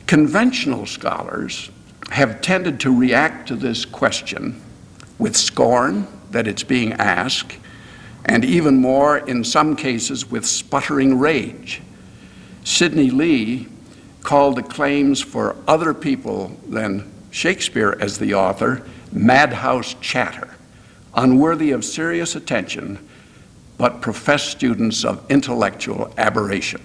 Conventional scholars have tended to react to this question with scorn that it's being asked, and even more, in some cases, with sputtering rage. Sidney Lee called the claims for other people than Shakespeare as the author madhouse chatter, unworthy of serious attention, but professed students of intellectual aberration.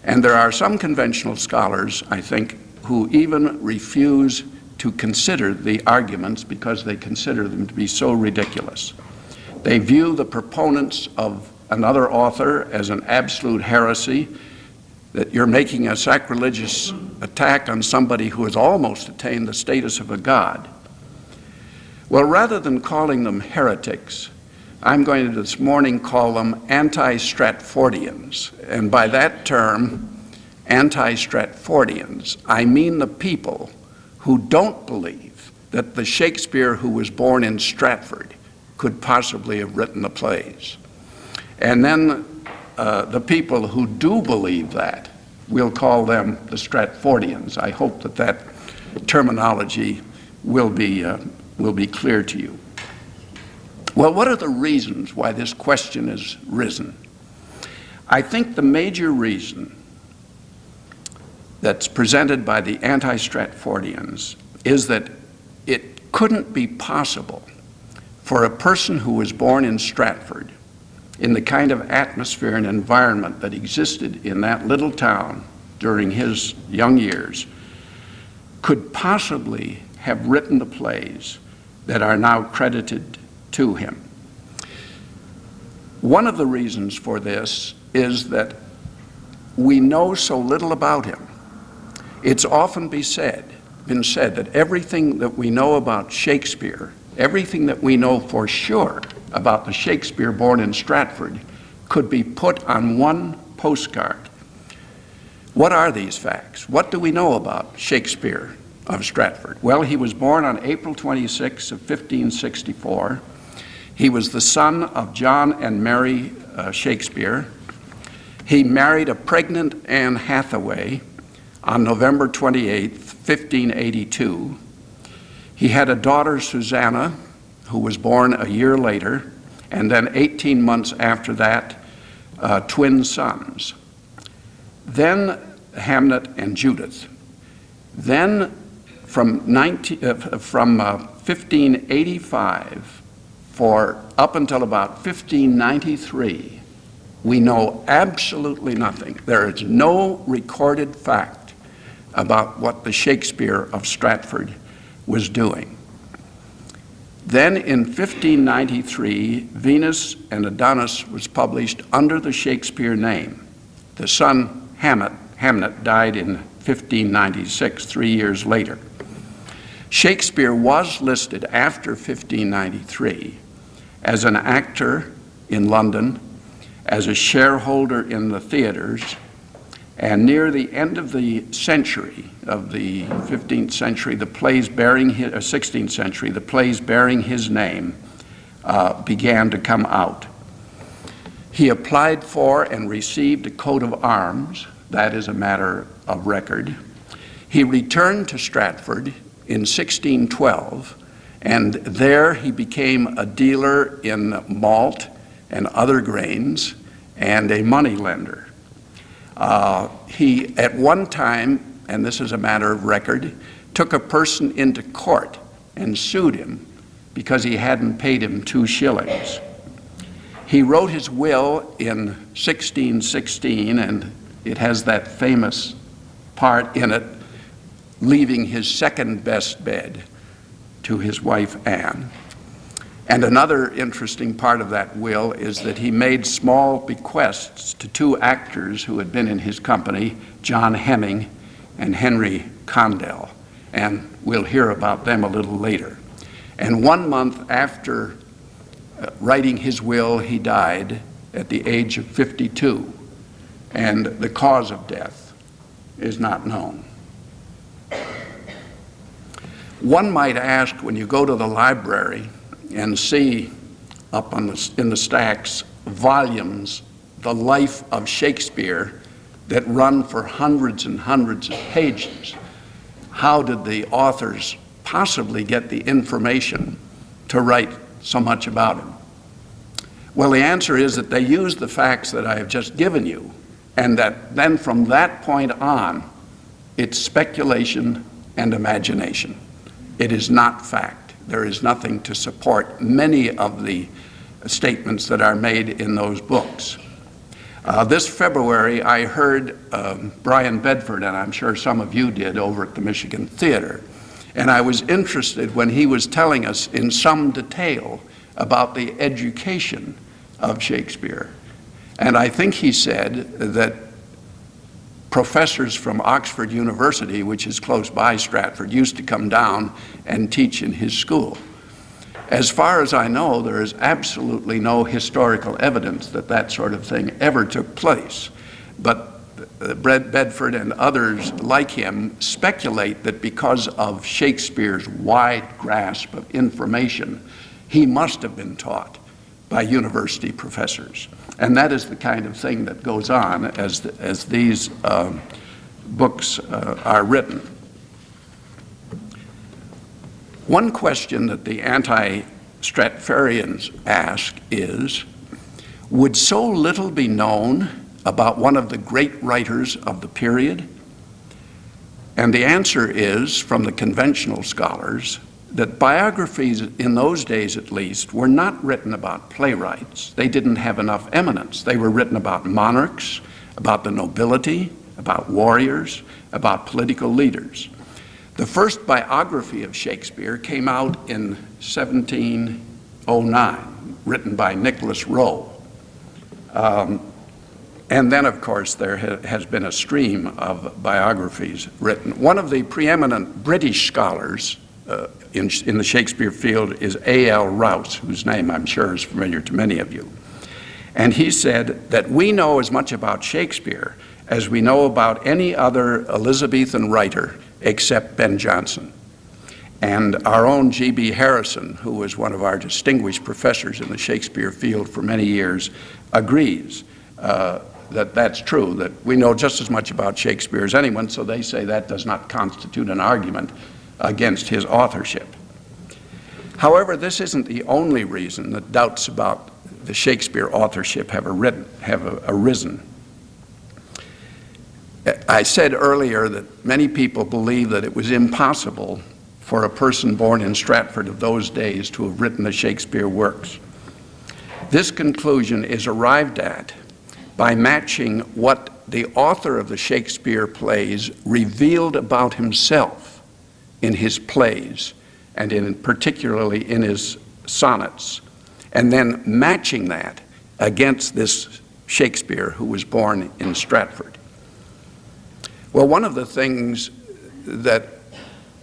And there are some conventional scholars, I think, who even refuse to consider the arguments because they consider them to be so ridiculous. They view the proponents of another author as an absolute heresy, that you're making a sacrilegious attack on somebody who has almost attained the status of a god. Well, rather than calling them heretics, I'm going to this morning call them anti-Stratfordians. And by that term, anti-Stratfordians, I mean the people who don't believe that the Shakespeare who was born in Stratford could possibly have written the plays. And then the people who do believe that, we'll call them the Stratfordians. I hope that that terminology will be clear to you. Well, what are the reasons why this question has risen? I think the major reason that's presented by the anti-Stratfordians is that it couldn't be possible for a person who was born in Stratford, in the kind of atmosphere and environment that existed in that little town during his young years, could possibly have written the plays that are now credited to him. One of the reasons for this is that we know so little about him. It's often been said that everything that we know about Shakespeare, everything that we know for sure about the Shakespeare born in Stratford, could be put on one postcard. What are these facts? What do we know about Shakespeare of Stratford? Well, he was born on April 26 of 1564. He was the son of John and Mary Shakespeare. He married a pregnant Anne Hathaway on November 28, 1582. He had a daughter, Susanna, who was born a year later, and then 18 months after that, twin sons. Then Hamnet and Judith. Then from 1585 for up until about 1593, we know absolutely nothing. There is no recorded fact about what the Shakespeare of Stratford was doing. Then in 1593, Venus and Adonis was published under the Shakespeare name. The son, Hamnet, died in 1596, 3 years later. Shakespeare was listed after 1593 as an actor in London, as a shareholder in the theaters, and near the end of the century, of the 15th century, the plays bearing his, 16th century, the plays bearing his name began to come out. He applied for and received a coat of arms. That is a matter of record. He returned to Stratford in 1612, and there he became a dealer in malt and other grains and a moneylender. He, at one time, and this is a matter of record, took a person into court and sued him because he hadn't paid him 2 shillings. He wrote his will in 1616, and it has that famous part in it, leaving his second best bed to his wife Anne. And another interesting part of that will is that he made small bequests to 2 actors who had been in his company, John Hemming and Henry Condell, and we'll hear about them a little later. And 1 month after writing his will, he died at the age of 52, and the cause of death is not known. One might ask, when you go to the library and see up in the stacks volumes, The Life of Shakespeare that run for hundreds and hundreds of pages. How did the authors possibly get the information to write so much about him? Well, the answer is that they used the facts that I have just given you, and that then from that point on, it's speculation and imagination. It is not fact. There is nothing to support many of the statements that are made in those books. This February, I heard Brian Bedford, and I'm sure some of you did, over at the Michigan Theater. And I was interested when he was telling us in some detail about the education of Shakespeare. And I think he said that professors from Oxford University, which is close by Stratford, used to come down and teach in his school. As far as I know, there is absolutely no historical evidence that that sort of thing ever took place. But Bedford and others like him speculate that because of Shakespeare's wide grasp of information, he must have been taught by university professors. And that is the kind of thing that goes on as these books are written. One question that the anti-Stratforians ask is, would so little be known about one of the great writers of the period? And the answer is, from the conventional scholars, that biographies in those days at least were not written about playwrights. They didn't have enough eminence. They were written about monarchs, about the nobility, about warriors, about political leaders. The first biography of Shakespeare came out in 1709, written by Nicholas Rowe. And then, of course, there has been a stream of biographies written. One of the preeminent British scholars in the Shakespeare field is A.L. Rouse, whose name I'm sure is familiar to many of you. And he said that we know as much about Shakespeare as we know about any other Elizabethan writer except Ben Jonson. And our own G.B. Harrison, who was one of our distinguished professors in the Shakespeare field for many years, agrees that that's true, that we know just as much about Shakespeare as anyone, so they say that does not constitute an argument against his authorship. However, this isn't the only reason that doubts about the Shakespeare authorship have arisen. I said earlier that many people believe that it was impossible for a person born in Stratford of those days to have written the Shakespeare works. This conclusion is arrived at by matching what the author of the Shakespeare plays revealed about himself in his plays, and particularly in his sonnets, and then matching that against this Shakespeare who was born in Stratford. Well, one of the things that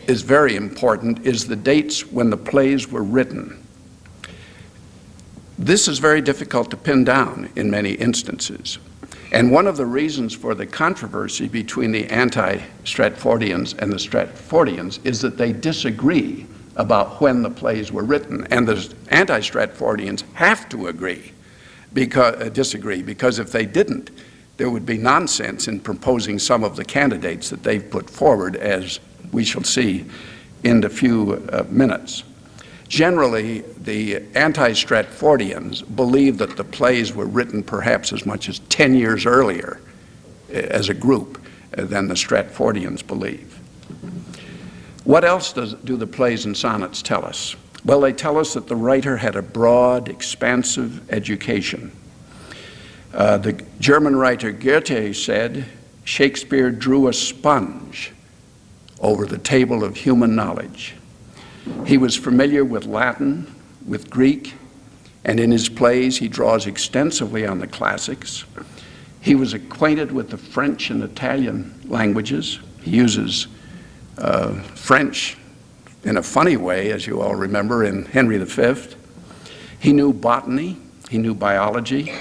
is very important is the dates when the plays were written. This is very difficult to pin down in many instances. And one of the reasons for the controversy between the anti-Stratfordians and the Stratfordians is that they disagree about when the plays were written. And the anti-Stratfordians have to disagree, because if they didn't, there would be nonsense in proposing some of the candidates that they've put forward, as we shall see in a few minutes. Generally, the anti-Stratfordians believe that the plays were written perhaps as much as 10 years earlier as a group than the Stratfordians believe. What else do the plays and sonnets tell us? Well, they tell us that the writer had a broad, expansive education. The German writer Goethe said, Shakespeare drew a sponge over the table of human knowledge. He was familiar with Latin, with Greek, and in his plays he draws extensively on the classics. He was acquainted with the French and Italian languages. He uses French in a funny way, as you all remember, in Henry V. He knew botany, he knew biology.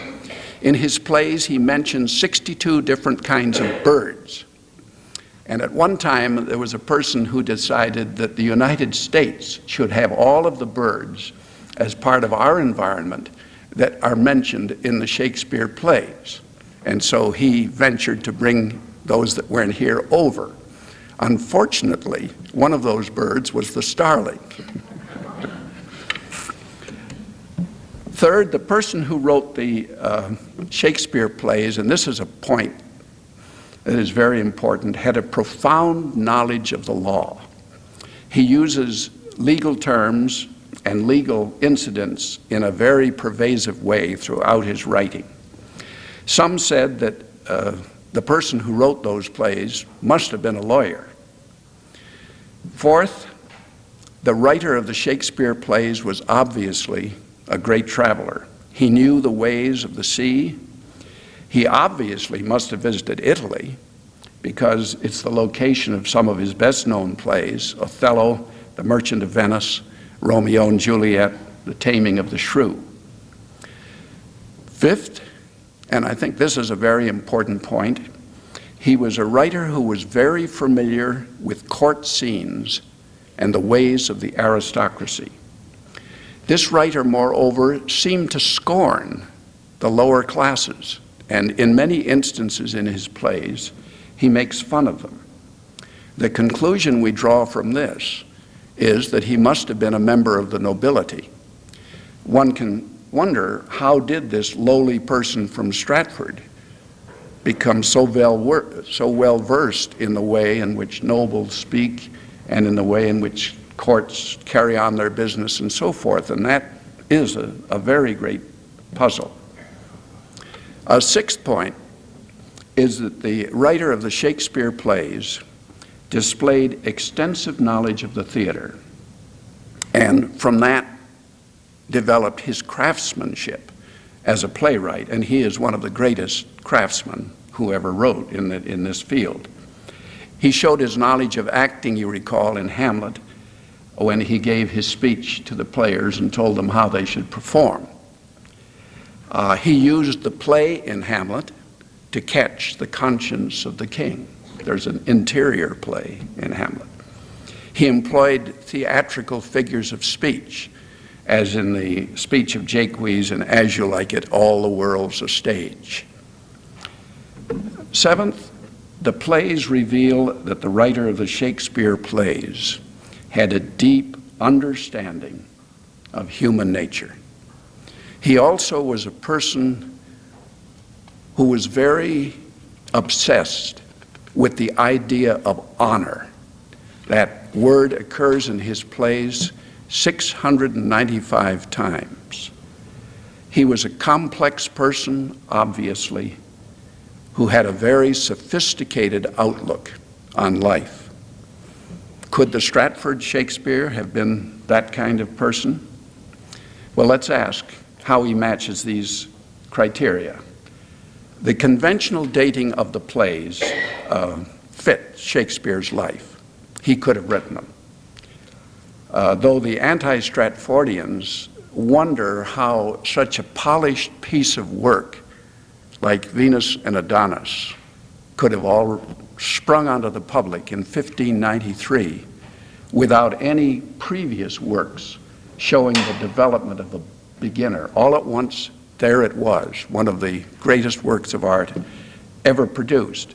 In his plays, he mentions 62 different kinds of birds. And at one time, there was a person who decided that the United States should have all of the birds as part of our environment that are mentioned in the Shakespeare plays. and so he ventured to bring those that weren't here over. Unfortunately, one of those birds was the starling. Third, the person who wrote the Shakespeare plays, and this is a point that is very important, had a profound knowledge of the law. He uses legal terms and legal incidents in a very pervasive way throughout his writing. Some said that the person who wrote those plays must have been a lawyer. Fourth, the writer of the Shakespeare plays was obviously a great traveler. He knew the ways of the sea. He obviously must have visited Italy because it's the location of some of his best-known plays, Othello, The Merchant of Venice, Romeo and Juliet, The Taming of the Shrew. Fifth, and I think this is a very important point, he was a writer who was very familiar with court scenes and the ways of the aristocracy. This writer, moreover, seemed to scorn the lower classes, and in many instances in his plays, he makes fun of them. The conclusion we draw from this is that he must have been a member of the nobility. One can wonder, how did this lowly person from Stratford become so well versed in the way in which nobles speak and in the way in which courts carry on their business and so forth? And that is a very great puzzle. A sixth point is that the writer of the Shakespeare plays displayed extensive knowledge of the theater, and from that developed his craftsmanship as a playwright, and he is one of the greatest craftsmen who ever wrote in this field. He showed his knowledge of acting, you recall, in Hamlet, when he gave his speech to the players and told them how they should perform. He used the play in Hamlet to catch the conscience of the king. There's an interior play in Hamlet. He employed theatrical figures of speech, as in the speech of Jaques and As You Like It, All the World's a Stage. Seventh, the plays reveal that the writer of the Shakespeare plays had a deep understanding of human nature. He also was a person who was very obsessed with the idea of honor. That word occurs in his plays 695 times. He was a complex person, obviously, who had a very sophisticated outlook on life. Could the Stratford Shakespeare have been that kind of person? Well, let's ask how he matches these criteria. The conventional dating of the plays fit Shakespeare's life. He could have written them. Though the anti-Stratfordians wonder how such a polished piece of work like Venus and Adonis could have all sprung onto the public in 1593 without any previous works showing the development of a beginner. All at once, there it was, one of the greatest works of art ever produced.